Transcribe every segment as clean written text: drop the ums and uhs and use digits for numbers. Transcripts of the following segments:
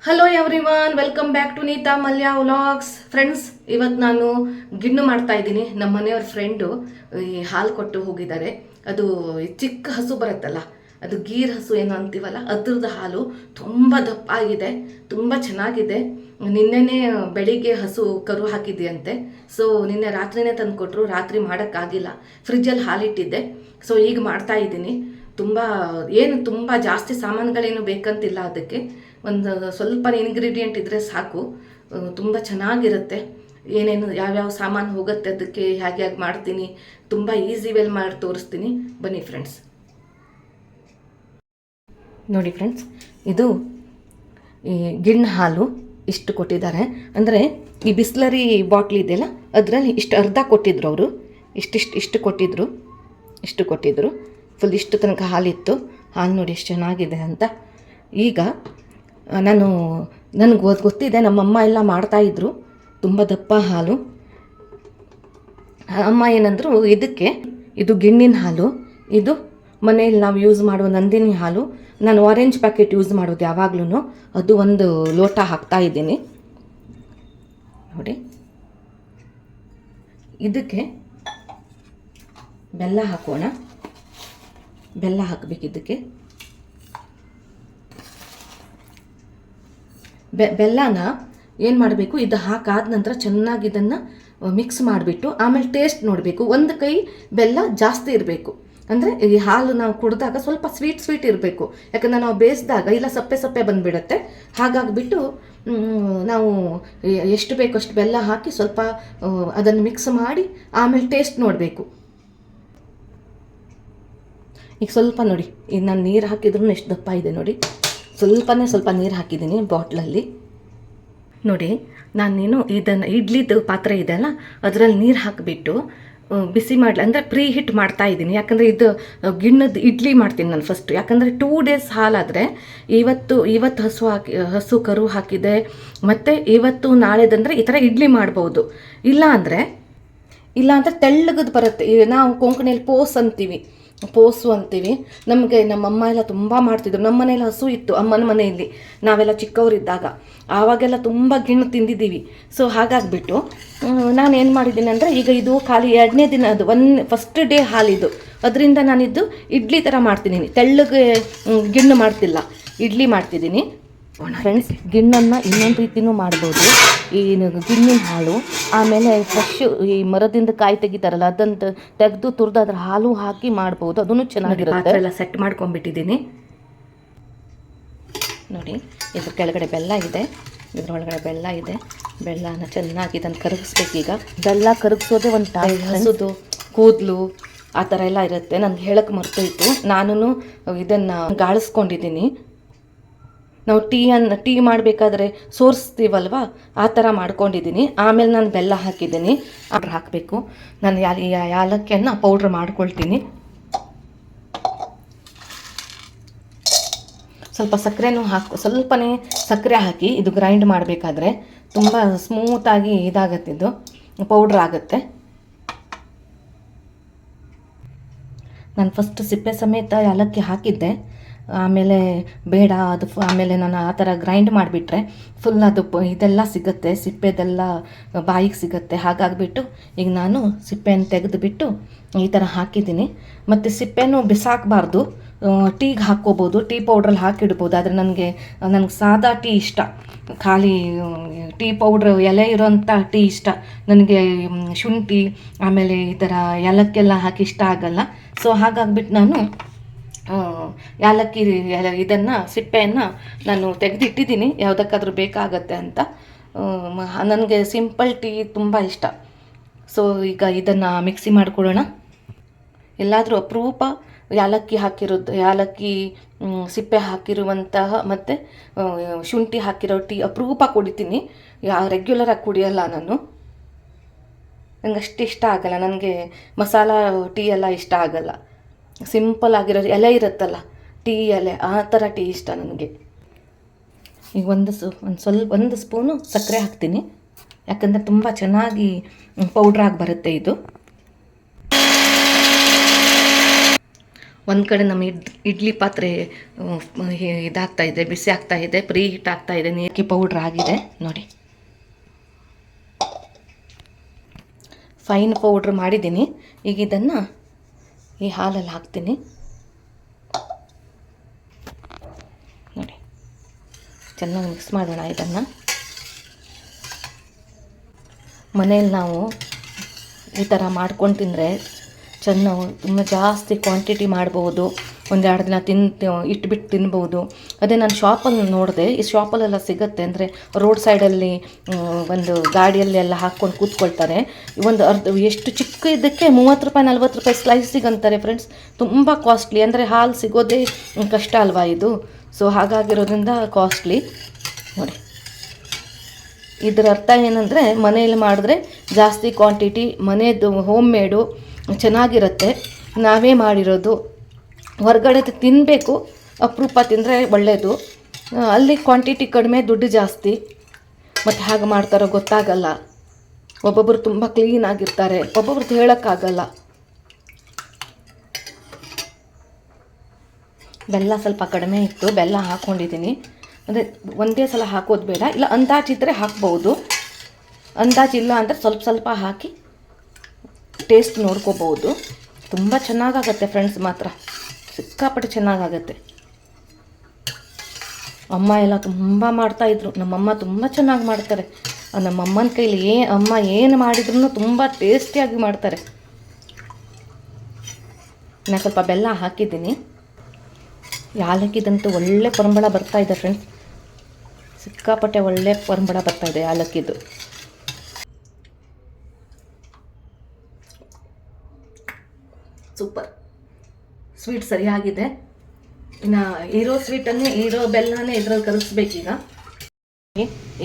Hello everyone, welcome back to Neeta Malya vlogs. Friends, ಇವತ್ತು ನಾನು ಗಿಣ್ಣು ಮಾಡ್ತಾ ಇದ್ದೀನಿ. ನಮ್ಮ ಮನೆಯವ್ರ ಫ್ರೆಂಡು ಈ ಹಾಲು ಕೊಟ್ಟು ಹೋಗಿದ್ದಾರೆ. ಅದು ಚಿಕ್ಕ ಹಸು ಬರುತ್ತಲ್ಲ, ಅದು ಗೀರ್ ಹಸು ಏನೋ ಅಂತೀವಲ್ಲ, ಅದ್ರದ್ದು ಹಾಲು ತುಂಬ ದಪ್ಪ ಆಗಿದೆ, ತುಂಬ ಚೆನ್ನಾಗಿದೆ. ನಿನ್ನೆನೇ ಬೆಳಿಗ್ಗೆ ಹಸು ಕರು ಹಾಕಿದ್ಯಂತೆ. ಸೊ ನಿನ್ನೆ ರಾತ್ರಿನೇ ತಂದು ಕೊಟ್ಟರು. ರಾತ್ರಿ ಮಾಡೋಕ್ಕಾಗಿಲ್ಲ, ಫ್ರಿಜ್ಜಲ್ಲಿ ಹಾಲಿಟ್ಟಿದ್ದೆ. ಸೊ ಈಗ ಮಾಡ್ತಾ ಇದ್ದೀನಿ. ತುಂಬ ಜಾಸ್ತಿ ಸಾಮಾನುಗಳೇನು ಬೇಕಂತಿಲ್ಲ. ಅದಕ್ಕೆ ಒಂದು ಸ್ವಲ್ಪ ಇಂಗ್ರೀಡಿಯೆಂಟ್ ಇದ್ದರೆ ಸಾಕು, ತುಂಬ ಚೆನ್ನಾಗಿರುತ್ತೆ. ಏನೇನು ಯಾವ್ಯಾವ ಸಾಮಾನು ಹೋಗುತ್ತೆ, ಅದಕ್ಕೆ ಹೇಗೆ ಮಾಡ್ತೀನಿ, ತುಂಬ ಈಸಿ ವೇಲ್ ಮಾಡಿ ತೋರಿಸ್ತೀನಿ. ಬನ್ನಿ ಫ್ರೆಂಡ್ಸ್. ನೋಡಿ ಫ್ರೆಂಡ್ಸ್, ಇದು ಈ ಗಿಣ್ಣು ಹಾಲು ಇಷ್ಟು ಕೊಟ್ಟಿದ್ದಾರೆ. ಅಂದರೆ ಈ ಬಿಸ್ಲರಿ ಬಾಟ್ಲ್ ಇದೆಯಲ್ಲ, ಅದರಲ್ಲಿ ಇಷ್ಟು ಅರ್ಧ ಕೊಟ್ಟಿದ್ರು ಅವರು. ಇಷ್ಟು ಕೊಟ್ಟಿದ್ರು. ಫುಲ್ ಇಷ್ಟು ತನಕ ಹಾಲಿತ್ತು. ಹಾಲು ನೋಡಿ ಎಷ್ಟು ಚೆನ್ನಾಗಿದೆ ಅಂತ. ಈಗ ನನಗೆ ಗೊತ್ತಿದೆ, ನಮ್ಮಮ್ಮ ಎಲ್ಲ ಮಾಡ್ತಾಯಿದ್ರು ತುಂಬ ದಪ್ಪ ಹಾಲು. ಅಮ್ಮ ಏನಂದರು, ಇದು ಗಿಣ್ಣಿನ ಹಾಲು, ಇದು ಮನೆಯಲ್ಲಿ ನಾವು ಯೂಸ್ ಮಾಡುವ ನಂದಿನಿ ಹಾಲು. ನಾನು ಆರೆಂಜ್ ಪ್ಯಾಕೆಟ್ ಯೂಸ್ ಮಾಡೋದು ಯಾವಾಗಲೂ. ಅದು ಒಂದು ಲೋಟ ಹಾಕ್ತಾ ಇದ್ದೀನಿ ನೋಡಿ. ಇದಕ್ಕೆ ಬೆಲ್ಲ ಹಾಕೋಣ. ಬೆಲ್ಲ ಹಾಕಬೇಕು ಇದಕ್ಕೆ. ಬೆಲ್ಲನ ಏನು ಮಾಡಬೇಕು, ಇದು ಹಾಕಾದ ನಂತರ ಚೆನ್ನಾಗಿ ಇದನ್ನು ಮಿಕ್ಸ್ ಮಾಡಿಬಿಟ್ಟು ಆಮೇಲೆ ಟೇಸ್ಟ್ ನೋಡಬೇಕು. ಒಂದು ಕೈ ಬೆಲ್ಲ ಜಾಸ್ತಿ ಇರಬೇಕು. ಅಂದರೆ ಈ ಹಾಲು ನಾವು ಕುಡಿದಾಗ ಸ್ವಲ್ಪ ಸ್ವೀಟ್ ಇರಬೇಕು. ಯಾಕಂದರೆ ನಾವು ಬೇಯಿಸಿದಾಗ ಇಲ್ಲ ಸಪ್ಪೆ ಬಂದುಬಿಡುತ್ತೆ. ಹಾಗಾಗಿಬಿಟ್ಟು ನಾವು ಎಷ್ಟು ಬೇಕು ಅಷ್ಟು ಬೆಲ್ಲ ಹಾಕಿ ಸ್ವಲ್ಪ ಅದನ್ನು ಮಿಕ್ಸ್ ಮಾಡಿ ಆಮೇಲೆ ಟೇಸ್ಟ್ ನೋಡಬೇಕು. ಈಗ ಸ್ವಲ್ಪ ನೋಡಿ, ಈಗ ನಾನು ನೀರು ಹಾಕಿದ್ರೂ ಎಷ್ಟು ದಪ್ಪ ಇದೆ ನೋಡಿ. ಸ್ವಲ್ಪ ನೀರು ಹಾಕಿದ್ದೀನಿ ಬಾಟ್ಲಲ್ಲಿ ನೋಡಿ. ನಾನೇನು ಇದನ್ನು ಇಡ್ಲಿದು ಪಾತ್ರೆ ಇದೆಯಲ್ಲ, ಅದರಲ್ಲಿ ನೀರು ಹಾಕಿಬಿಟ್ಟು ಬಿಸಿ ಮಾಡಲಿ ಅಂದರೆ ಪ್ರೀ ಹಿಟ್ ಮಾಡ್ತಾ ಇದ್ದೀನಿ. ಯಾಕಂದರೆ ಇದು ಗಿಣ್ಣದ ಇಡ್ಲಿ ಮಾಡ್ತೀನಿ ನಾನು ಫಸ್ಟು. ಯಾಕಂದರೆ 2 ಡೇಸ್ ಹಾಲಾದರೆ ಇವತ್ತು ಹಸು ಕರು ಹಾಕಿದೆ, ಮತ್ತು ಇವತ್ತು ನಾಳೆದಂದರೆ ಈ ಥರ ಇಡ್ಲಿ ಮಾಡ್ಬೋದು. ಇಲ್ಲ ಅಂದರೆ ತೆಳ್ಳಗದು ಬರುತ್ತೆ. ನಾವು ಕೊಂಕಣಿಯಲ್ಲಿ ಪೋಸು ಅಂತೀವಿ. ನಮ್ಮಮ್ಮ ಎಲ್ಲ ತುಂಬ ಮಾಡ್ತಿದ್ರು. ನಮ್ಮ ಮನೇಲಿ ಹಸು ಇತ್ತು, ಅಮ್ಮನ ಮನೆಯಲ್ಲಿ ನಾವೆಲ್ಲ ಚಿಕ್ಕವರಿದ್ದಾಗ. ಆವಾಗೆಲ್ಲ ತುಂಬ ಗಿಣ್ಣು ತಿಂದಿದ್ದೀವಿ. ಸೊ ಹಾಗಾಗಿಬಿಟ್ಟು ನಾನು ಏನು ಮಾಡಿದ್ದೀನಿ ಅಂದರೆ, ಈಗ ಇದು ಖಾಲಿ 2ನೇ ದಿನ, ಅದು ಫಸ್ಟ್ ಡೇ ಹಾಲಿದು. ಅದರಿಂದ ನಾನಿದ್ದು ಇಡ್ಲಿ ಥರ ಮಾಡ್ತೀನಿ. ತೆಳ್ಳಗೆ ಗಿಣ್ಣು ಮಾಡ್ತಿಲ್ಲ, ಇಡ್ಲಿ ಮಾಡ್ತಿದ್ದೀನಿ ಫ್ರೆಂಡ್ಸ್. ಗಿಣ್ಣನ್ನು ಇನ್ನೊಂದು ರೀತಿಯೂ ಮಾಡ್ಬೋದು. ಈ ಗಿಣ್ಣಿನ ಹಾಲು, ಆಮೇಲೆ ಫ್ರೆಶ್ ಈ ಮರದಿಂದ ಕಾಯಿ ತೆಗಿತಾರಲ್ಲ, ಅದನ್ನು ತೆಗೆದು ತುರಿದು ಅದ್ರ ಹಾಲು ಹಾಕಿ ಮಾಡ್ಬೋದು. ಅದನ್ನು ಚೆನ್ನಾಗಿರುತ್ತೆ. ಎಲ್ಲ ಸೆಟ್ ಮಾಡ್ಕೊಂಡ್ಬಿಟ್ಟಿದ್ದೀನಿ ನೋಡಿ. ಇದ್ರ ಕೆಳಗಡೆ ಬೆಲ್ಲ ಇದೆ, ಇದ್ರೊಳಗಡೆ ಬೆಲ್ಲ ಇದೆ. ಬೆಲ್ಲನ ಚೆನ್ನಾಗಿ ಇದನ್ನು ಕರಗಿಸ್ಬೇಕು. ಈಗ ಬೆಲ್ಲ ಕರಗಿಸೋದೇ ಒಂದು ಹಸುದು ಕೂದಲು ಆ ಥರ ಎಲ್ಲ ಇರುತ್ತೆ. ನನಗೆ ಹೇಳಕ್ಕೆ ಮರ್ತೋಯ್ತು. ನಾನು ಇದನ್ನು ಗಾಳಿಸ್ಕೊಂಡಿದ್ದೀನಿ. ನಾವು ಟೀ ಮಾಡಬೇಕಾದ್ರೆ ಸೋರಿಸ್ತೀವಲ್ವ, ಆ ಥರ ಮಾಡ್ಕೊಂಡಿದ್ದೀನಿ. ಆಮೇಲೆ ನಾನು ಬೆಲ್ಲ ಹಾಕಿದ್ದೀನಿ. ಹಾಕಬೇಕು. ನಾನು ಯಾಲಕ್ಕಿಯನ್ನು ಪೌಡ್ರ್ ಮಾಡ್ಕೊಳ್ತೀನಿ. ಸ್ವಲ್ಪ ಸಕ್ಕರೆನೂ ಸ್ವಲ್ಪನೇ ಸಕ್ಕರೆ ಹಾಕಿ ಇದು ಗ್ರೈಂಡ್ ಮಾಡಬೇಕಾದ್ರೆ ತುಂಬ ಸ್ಮೂತಾಗಿ ಇದಾಗತ್ತೆ, ಇದು ಪೌಡ್ರ್ ಆಗುತ್ತೆ. ನಾನು ಫಸ್ಟ್ ಸಿಪ್ಪೆ ಸಮೇತ ಯಾಲಕ್ಕಿ ಹಾಕಿದ್ದೆ, ಆಮೇಲೆ ಬೇಡ ಅದು ಆಮೇಲೆ ನಾನು ಆ ಥರ ಗ್ರೈಂಡ್ ಮಾಡಿಬಿಟ್ರೆ ಫುಲ್ ಅದು ಇದೆಲ್ಲ ಸಿಗುತ್ತೆ, ಸಿಪ್ಪೆದೆಲ್ಲ ಬಾಯಿಗೆ ಸಿಗುತ್ತೆ. ಹಾಗಾಗಿಬಿಟ್ಟು ಈಗ ನಾನು ಸಿಪ್ಪೆಯನ್ನು ತೆಗೆದುಬಿಟ್ಟು ಈ ಥರ ಹಾಕಿದ್ದೀನಿ. ಮತ್ತು ಸಿಪ್ಪೆನೂ ಬಿಸಾಕಬಾರ್ದು, ಟೀಗೆ ಹಾಕ್ಕೋಬೋದು, ಟೀ ಪೌಡ್ರಲ್ಲಿ ಹಾಕಿಡ್ಬೋದು. ಆದರೆ ನನಗೆ ಸಾದಾ ಟೀ ಇಷ್ಟ, ಖಾಲಿ ಟೀ ಪೌಡ್ರ್ ಎಲೆ ಇರೋಂಥ ಟೀ ಇಷ್ಟ ನನಗೆ. ಶುಂಠಿ ಆಮೇಲೆ ಈ ಥರ ಏಲಕ್ಕೆಲ್ಲ ಹಾಕಿ ಇಷ್ಟ ಆಗಲ್ಲ. ಸೊ ಹಾಗಾಗಿಬಿಟ್ಟು ನಾನು ಯಾಲಕ್ಕಿ ಇದನ್ನು ಸಿಪ್ಪೆಯನ್ನು ನಾನು ತೆಗೆದಿಟ್ಟಿದ್ದೀನಿ, ಯಾವುದಕ್ಕಾದ್ರೂ ಬೇಕಾಗತ್ತೆ ಅಂತ. ನನಗೆ ಸಿಂಪಲ್ ಟೀ ತುಂಬ ಇಷ್ಟ. ಸೊ ಈಗ ಇದನ್ನು ಮಿಕ್ಸಿ ಮಾಡ್ಕೊಳ್ಳೋಣ. ಎಲ್ಲಾದರೂ ಅಪರೂಪ ಯಾಲಕ್ಕಿ ಸಿಪ್ಪೆ ಹಾಕಿರುವಂತಹ ಮತ್ತು ಶುಂಠಿ ಹಾಕಿರೋ ಟೀ ಅಪರೂಪ ಕುಡಿತೀನಿ. ರೆಗ್ಯುಲರಾಗಿ ಕುಡಿಯೋಲ್ಲ ನಾನು. ನನಗೆ ಅಷ್ಟು ಇಷ್ಟ ಆಗಲ್ಲ. ನನಗೆ ಮಸಾಲ ಟೀ ಎಲ್ಲ ಇಷ್ಟ ಆಗಲ್ಲ. ಸಿಂಪಲ್ ಆಗಿರೋ ಎಲೆ ಇರುತ್ತಲ್ಲ, ಟೀ ಎಲೆ, ಆ ಥರ ಟೀ ಇಷ್ಟ ನನಗೆ. ಈಗ ಒಂದು ಸ್ಪೂನು ಸಕ್ಕರೆ ಹಾಕ್ತೀನಿ, ಯಾಕಂದರೆ ತುಂಬ ಚೆನ್ನಾಗಿ ಪೌಡ್ರಾಗಿ ಬರುತ್ತೆ ಇದು. ಒಂದು ಕಡೆ ನಮ್ಮ ಇಡ್ಲಿ ಪಾತ್ರೆ ಇದಾಗ್ತಾ ಇದೆ, ಬಿಸಿ ಆಗ್ತಾ ಇದೆ, ಪ್ರೀ ಹೀಟ್ ಆಗ್ತಾ ಇದೆ, ನೀರಿಗೆ ಪೌಡ್ರ್ ಆಗಿದೆ ನೋಡಿ. ಫೈನ್ ಪೌಡ್ರ್ ಮಾಡಿದ್ದೀನಿ. ಈಗ ಇದನ್ನು ಈ ಹಾಲಲ್ಲಿ ಹಾಕ್ತೀನಿ ನೋಡಿ. ಚೆನ್ನಾಗಿ ಮಿಕ್ಸ್ ಮಾಡೋಣ ಇದನ್ನು. ಮನೇಲಿ ನಾವು ಈ ಥರ ಮಾಡ್ಕೊಂಡು ತಿಂದರೆ ಚೆನ್ನಾಗಿ ತುಂಬ ಜಾಸ್ತಿ ಕ್ವಾಂಟಿಟಿ ಮಾಡ್ಬೋದು. 1-2 ದಿನ ಇಟ್ಬಿಟ್ಟು ತಿನ್ಬೋದು. ಅದೇ ನಾನು ಶಾಪಲ್ಲಿ ನೋಡಿದೆ, ಈ ಶಾಪಲ್ಲೆಲ್ಲ ಸಿಗುತ್ತೆ. ಅಂದರೆ ರೋಡ್ ಸೈಡಲ್ಲಿ ಒಂದು ಗಾಡಿಯಲ್ಲಿ ಎಲ್ಲ ಹಾಕ್ಕೊಂಡು ಕೂತ್ಕೊಳ್ತಾರೆ. ಒಂದು ಎಷ್ಟು ಚಿಕ್ಕ ಇದಕ್ಕೆ 30 ರೂಪಾಯಿ 40 ರೂಪಾಯಿ ಸ್ಲೈಸಿಗೆ ಅಂತಾರೆ ಫ್ರೆಂಡ್ಸ್. ತುಂಬ ಕಾಸ್ಟ್ಲಿ. ಅಂದರೆ ಹಾಲು ಸಿಗೋದೇ ಕಷ್ಟ ಅಲ್ವಾ ಇದು. ಸೊ ಹಾಗಾಗಿರೋದ್ರಿಂದ ಕಾಸ್ಟ್ಲಿ ನೋಡಿ. ಇದರ ಅರ್ಥ ಏನಂದರೆ ಮನೆಯಲ್ಲಿ ಮಾಡಿದ್ರೆ ಜಾಸ್ತಿ ಕ್ವಾಂಟಿಟಿ, ಮನೆಯದು ಹೋಮ್ ಮೇಡು ಚೆನ್ನಾಗಿರುತ್ತೆ, ನಾವೇ ಮಾಡಿರೋದು. ಹೊರಗಡೆ ತಿನ್ನಬೇಕು, ಅಪರೂಪ ತಿಂದರೆ ಒಳ್ಳೆಯದು. ಅಲ್ಲಿ ಕ್ವಾಂಟಿಟಿ ಕಡಿಮೆ, ದುಡ್ಡು ಜಾಸ್ತಿ. ಮತ್ತು ಹಾಗೆ ಮಾಡ್ತಾರೋ ಗೊತ್ತಾಗಲ್ಲ. ಒಬ್ಬೊಬ್ಬರು ತುಂಬ ಕ್ಲೀನಾಗಿರ್ತಾರೆ, ಒಬ್ಬೊಬ್ರದ್ದು ಹೇಳೋಕ್ಕಾಗಲ್ಲ. ಬೆಲ್ಲ ಸ್ವಲ್ಪ ಕಡಿಮೆ ಇತ್ತು, ಬೆಲ್ಲ ಹಾಕ್ಕೊಂಡಿದ್ದೀನಿ. ಅಂದರೆ ಒಂದೇ ಸಲ ಹಾಕೋದು ಬೇಡ, ಇಲ್ಲ ಅಂದಾಜಿದ್ದರೆ ಹಾಕ್ಬೋದು. ಅಂದಾಜಿಲ್ಲ ಅಂದರೆ ಸ್ವಲ್ಪ ಸ್ವಲ್ಪ ಹಾಕಿ ಟೇಸ್ಟ್ ನೋಡ್ಕೋಬೋದು. ತುಂಬ ಚೆನ್ನಾಗಾಗತ್ತೆ ಫ್ರೆಂಡ್ಸ್, ಮಾತ್ರ ಸಿಕ್ಕಾಪಟ್ಟೆ ಚೆನ್ನಾಗಾಗತ್ತೆ. ಅಮ್ಮ ಎಲ್ಲ ತುಂಬ ಮಾಡ್ತಾಯಿದ್ರು. ನಮ್ಮಮ್ಮ ತುಂಬ ಚೆನ್ನಾಗಿ ಮಾಡ್ತಾರೆ. ನಮ್ಮಮ್ಮನ ಕೈಲಿ ಅಮ್ಮ ಏನು ಮಾಡಿದ್ರು ತುಂಬ ಟೇಸ್ಟಿಯಾಗಿ ಮಾಡ್ತಾರೆ. ನಾನು ಸ್ವಲ್ಪ ಬೆಲ್ಲ ಹಾಕಿದ್ದೀನಿ. ಯಾಲಕ್ಕಿದಂತೂ ಒಳ್ಳೆ ಪರಿಮಳ ಬರ್ತಾಯಿದೆ ಫ್ರೆಂಡ್ಸ್, ಸಿಕ್ಕಾಪಟ್ಟೆ ಒಳ್ಳೆ ಪರಿಮಳ ಬರ್ತಾಯಿದೆ ಯಾಲಕ್ಕಿದು. ಸೂಪರ್ ಸ್ವೀಟ್ ಸರಿಯಾಗಿದೆ. ಇನ್ನು ಇರೋ ಸ್ವೀಟನ್ನೇ, ಇರೋ ಬೆಲ್ಲನೇ ಇದ್ರಲ್ಲಿ ಕರಗಿಸ್ಬೇಕೀಗ.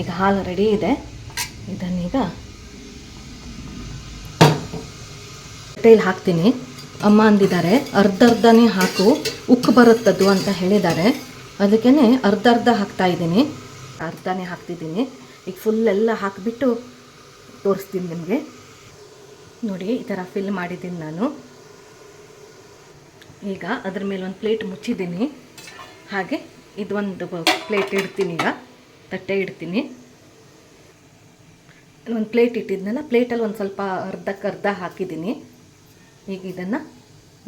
ಈಗ ಹಾಲು ರೆಡಿ ಇದೆ. ಇದನ್ನೀಗ ತಟ್ಟೆಯಲ್ಲಿ ಹಾಕ್ತೀನಿ. ಅಮ್ಮ ಅಂದಿದ್ದಾರೆ ಅರ್ಧನೇ ಹಾಕು, ಉಕ್ಕು ಬರುತ್ತದ್ದು ಅಂತ ಹೇಳಿದ್ದಾರೆ. ಅದಕ್ಕೇ ಅರ್ಧ ಹಾಕ್ತಾಯಿದ್ದೀನಿ. ಅರ್ಧನೇ ಹಾಕ್ತಿದ್ದೀನಿ. ಈಗ ಫುಲ್ಲೆಲ್ಲ ಹಾಕಿಬಿಟ್ಟು ತೋರಿಸ್ತೀನಿ ನಿಮಗೆ ನೋಡಿ. ಈ ಥರ ಫಿಲ್ ಮಾಡಿದ್ದೀನಿ ನಾನು. ಈಗ ಅದ್ರ ಮೇಲೆ ಒಂದು ಪ್ಲೇಟ್ ಮುಚ್ಚಿದ್ದೀನಿ. ಹಾಗೆ ಇದೊಂದು ಪ್ಲೇಟ್ ಇಡ್ತೀನಿ. ಈಗ ತಟ್ಟೆ ಇಡ್ತೀನಿ. ಒಂದು ಪ್ಲೇಟ್ ಇಟ್ಟಿದ್ನಲ್ಲ, ಪ್ಲೇಟಲ್ಲಿ ಒಂದು ಸ್ವಲ್ಪ ಅರ್ಧ ಹಾಕಿದ್ದೀನಿ. ಈಗ ಇದನ್ನು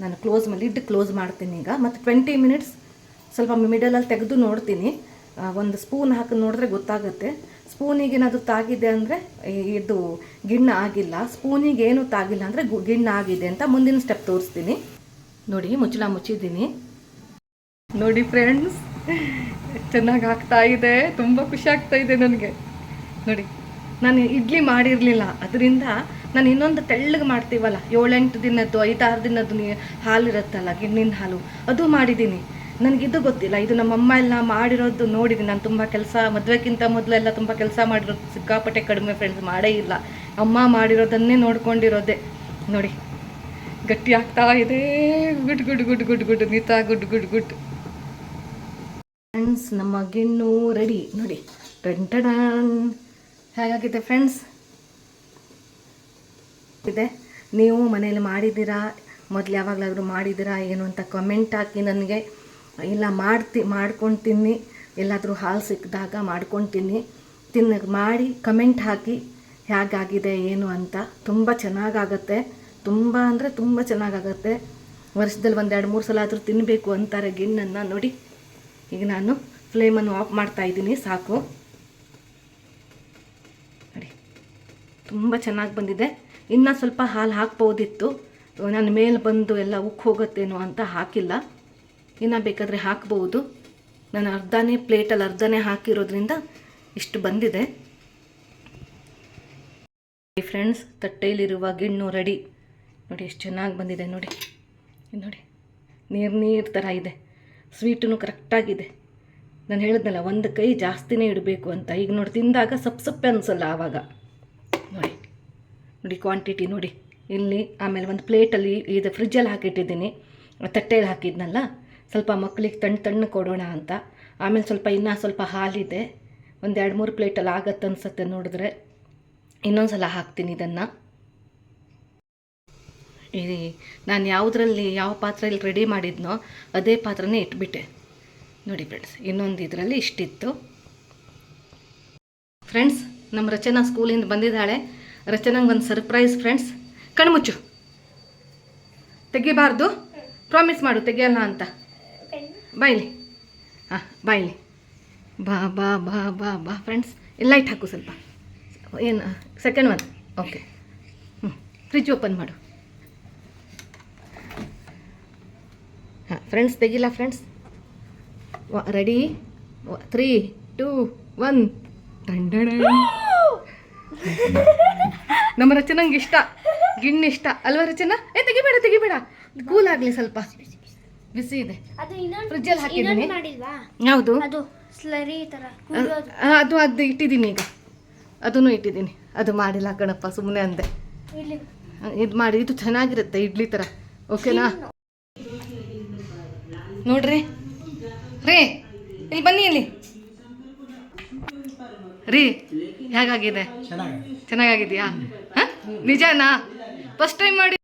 ನಾನು ಲಿಡ್ ಕ್ಲೋಸ್ ಮಾಡ್ತೀನಿ ಈಗ. ಮತ್ತು 20 ಮಿನಿಟ್ಸ್ ಸ್ವಲ್ಪ ಮಿಡಲಲ್ಲಿ ತೆಗೆದು ನೋಡ್ತೀನಿ. ಒಂದು ಸ್ಪೂನ್ ಹಾಕಿ ನೋಡಿದ್ರೆ ಗೊತ್ತಾಗುತ್ತೆ. ಸ್ಪೂನಿಗೆ ಏನಾದರೂ ತಾಗಿದೆ ಅಂದರೆ ಇದು ಗಿಣ್ಣ ಆಗಿಲ್ಲ, ಸ್ಪೂನಿಗೆ ಏನು ತಾಗಿಲ್ಲ ಅಂದರೆ ಗಿಣ್ಣ ಆಗಿದೆ ಅಂತ ಮುಂದಿನ ಸ್ಟೆಪ್ ತೋರಿಸ್ತೀನಿ ನೋಡಿ. ಮುಚ್ಚಳ ಮುಚ್ಚಿದ್ದೀನಿ ನೋಡಿ ಫ್ರೆಂಡ್ಸ್, ಚೆನ್ನಾಗಿ ಆಗ್ತಾ ಇದೆ. ತುಂಬ ಖುಷಿ ಆಗ್ತಾ ಇದೆ ನನಗೆ ನೋಡಿ. ನಾನು ಇಡ್ಲಿ ಮಾಡಿರಲಿಲ್ಲ, ಅದರಿಂದ ನಾನು ಇನ್ನೊಂದು ತೆಳ್ಳಗೆ ಮಾಡ್ತೀವಲ್ಲ 7-8 ದಿನದ್ದು 5-6 ದಿನದ್ದು ಹಾಲಿರುತ್ತಲ್ಲ, ಗಿಣ್ಣಿನ ಹಾಲು, ಅದು ಮಾಡಿದ್ದೀನಿ. ನನಗಿದು ಗೊತ್ತಿಲ್ಲ. ಇದು ನಮ್ಮಮ್ಮ ಎಲ್ಲ ಮಾಡಿರೋದು ನೋಡಿದ್ದೀನಿ. ನಾನು ತುಂಬ ಕೆಲಸ, ಮದುವೆಗಿಂತ ಮೊದಲೆಲ್ಲ ತುಂಬ ಕೆಲಸ ಮಾಡಿರೋದು ಸಿಕ್ಕಾಪಟ್ಟೆ ಕಡಿಮೆ ಫ್ರೆಂಡ್ಸ್, ಮಾಡೇ ಇಲ್ಲ. ಅಮ್ಮ ಮಾಡಿರೋದನ್ನೇ ನೋಡ್ಕೊಂಡಿರೋದೆ ನೋಡಿ. ಗಟ್ಟಿ ಆಗ್ತಾ ಇದೆ. Good good good good good Neeta good good good friends. ನಮ್ಮ ಗಿಣ್ಣು ರೆಡಿ ನೋಡಿ. ಟನ್ ಹೇಗಾಗಿದೆ ಫ್ರೆಂಡ್ಸ್ ಇದೆ. ನೀವು ಮನೇಲಿ ಮಾಡಿದ್ದೀರಾ, ಮೊದಲು ಯಾವಾಗಲಾದರೂ ಮಾಡಿದ್ದೀರಾ ಏನು ಅಂತ ಕಮೆಂಟ್ ಹಾಕಿ ನನಗೆ. ಇಲ್ಲ ಮಾಡ್ಕೊಂಡು ತಿನ್ನಿ, ಎಲ್ಲಾದರೂ ಹಾಲು ಸಿಕ್ಕಿದಾಗ ಮಾಡ್ಕೊಂಡು ಮಾಡಿ ಕಮೆಂಟ್ ಹಾಕಿ ಹೇಗಾಗಿದೆ ಏನು ಅಂತ. ತುಂಬ ಚೆನ್ನಾಗಾಗತ್ತೆ, ತುಂಬ ಅಂದರೆ ತುಂಬ ಚೆನ್ನಾಗಾಗತ್ತೆ. ವರ್ಷದಲ್ಲಿ 1-2-3 ಸಲ ಆದರೂ ತಿನ್ನಬೇಕು ಅಂತಾರೆ ಗಿಣ್ಣನ್ನು ನೋಡಿ. ಈಗ ನಾನು ಫ್ಲೇಮನ್ನು ಆಫ್ ಮಾಡ್ತಾಯಿದ್ದೀನಿ, ಸಾಕು ನೋಡಿ. ತುಂಬ ಚೆನ್ನಾಗಿ ಬಂದಿದೆ. ಇನ್ನೂ ಸ್ವಲ್ಪ ಹಾಲು ಹಾಕ್ಬೋದಿತ್ತು, ನಾನು ಮೇಲೆ ಬಂದು ಎಲ್ಲ ಉಕ್ಕು ಹೋಗುತ್ತೇನೋ ಅಂತ ಹಾಕಿಲ್ಲ. ಇನ್ನು ಬೇಕಾದರೆ ಹಾಕ್ಬೋದು. ನಾನು ಪ್ಲೇಟಲ್ಲಿ ಅರ್ಧನೇ ಹಾಕಿರೋದ್ರಿಂದ ಇಷ್ಟು ಬಂದಿದೆ ಫ್ರೆಂಡ್ಸ್. ತಟ್ಟೆಯಲ್ಲಿರುವ ಗಿಣ್ಣು ರೆಡಿ ನೋಡಿ. ಎಷ್ಟು ಚೆನ್ನಾಗಿ ಬಂದಿದೆ ನೋಡಿ. ನೋಡಿ ನೀರು ಥರ ಇದೆ. ಸ್ವೀಟೂ ಕರೆಕ್ಟಾಗಿದೆ. ನಾನು ಹೇಳಿದ್ನಲ್ಲ, ಒಂದು ಕೈ ಜಾಸ್ತಿನೇ ಇಡಬೇಕು ಅಂತ. ಈಗ ನೋಡಿ ತಿಂದಾಗ ಸಪ್ಪೆ ಅನಿಸಲ್ಲ ಆವಾಗ ನೋಡಿ. ಕ್ವಾಂಟಿಟಿ ನೋಡಿ ಇಲ್ಲಿ. ಆಮೇಲೆ ಒಂದು ಪ್ಲೇಟಲ್ಲಿ ಇದು ಫ್ರಿಜ್ಜಲ್ಲಿ ಹಾಕಿಟ್ಟಿದ್ದೀನಿ, ತಟ್ಟೆಯಲ್ಲಿ ಹಾಕಿದ್ನಲ್ಲ. ಸ್ವಲ್ಪ ಮಕ್ಕಳಿಗೆ ತಣ್ಣು ಕೊಡೋಣ ಅಂತ. ಆಮೇಲೆ ಇನ್ನೂ ಸ್ವಲ್ಪ ಹಾಲಿದೆ, 1-2-3 ಪ್ಲೇಟಲ್ಲಿ ಆಗತ್ತೆ ಅನಿಸುತ್ತೆ ನೋಡಿದ್ರೆ. ಇನ್ನೊಂದು ಸಲ ಹಾಕ್ತೀನಿ ಇದನ್ನು. ಈ ನಾನು ಯಾವುದರಲ್ಲಿ ಯಾವ ಪಾತ್ರೆಯಲ್ಲಿ ರೆಡಿ ಮಾಡಿದ್ನೋ ಅದೇ ಪಾತ್ರನೇ ಇಟ್ಬಿಟ್ಟೆ ನೋಡಿ ಫ್ರೆಂಡ್ಸ್. ಇನ್ನೊಂದು ಇದರಲ್ಲಿ ಇಷ್ಟಿತ್ತು ಫ್ರೆಂಡ್ಸ್. ನಮ್ಮ ರಚನಾ ಸ್ಕೂಲಿಂದ ಬಂದಿದ್ದಾಳೆ. ರಚನಾಂಗೆ ಒಂದು ಸರ್ಪ್ರೈಸ್ ಫ್ರೆಂಡ್ಸ್. ಕಣ್ಮುಚ್ಚು, ತೆಗಿಬಾರ್ದು, ಪ್ರಾಮಿಸ್ ಮಾಡು ತೆಗಿಯಲ್ಲ ಅಂತ. ಬಾಯ್ಲಿ, ಹಾಂ ಬಾಯ್ಲಿ, ಬಾ ಬಾ ಬಾ ಬಾ ಬಾ ಫ್ರೆಂಡ್ಸ್. ಲೈಟ್ ಹಾಕು ಸ್ವಲ್ಪ. ಏನು second one, okay. Fridge open ಮಾಡು. ಹಾಂ ಫ್ರೆಂಡ್ಸ್, ತೆಗಿಲ್ಲ ಫ್ರೆಂಡ್ಸ್. ರೆಡಿ, 3, 2, 1. ನಮ್ಮ ರಚನಂಗೆ ಇಷ್ಟ, ಗಿಣ್ಣು ಇಷ್ಟ ಅಲ್ವಾ ರಚನಾ? ತೆಗಿಬೇಡ ತೆಗಿಬೇಡ, ಕೂಲ್ ಆಗಲಿ ಸ್ವಲ್ಪ, ಬಿಸಿ ಇದೆ. ಫ್ರಿಜ್ಜಲ್ಲಿ ಹಾಕಿದ್ದೀನಿ. ಯಾವುದು? ಅದು ಇಟ್ಟಿದ್ದೀನಿ ಈಗ, ಅದನ್ನು ಇಟ್ಟಿದ್ದೀನಿ. ಅದು ಮಾಡಿಲ್ಲ ಕಣಪ್ಪ, ಸುಮ್ಮನೆ ಅಂದೆ. ಇದು ಮಾಡಿ, ಇದು ಚೆನ್ನಾಗಿರುತ್ತೆ ಇಡ್ಲಿ ಥರ, ಓಕೆನಾ? ನೋಡ್ರಿ ರೀ, ಇಲ್ಲಿ ಬನ್ನಿ ಇಲ್ಲಿ ರೀ. ಹೇಗಾಗಿದೆ? ಚೆನ್ನಾಗಿದೆಯಾ? ಹಾಂ ನಿಜನಾ? ಫಸ್ಟ್ ಟೈಮ್ ಮಾಡಿ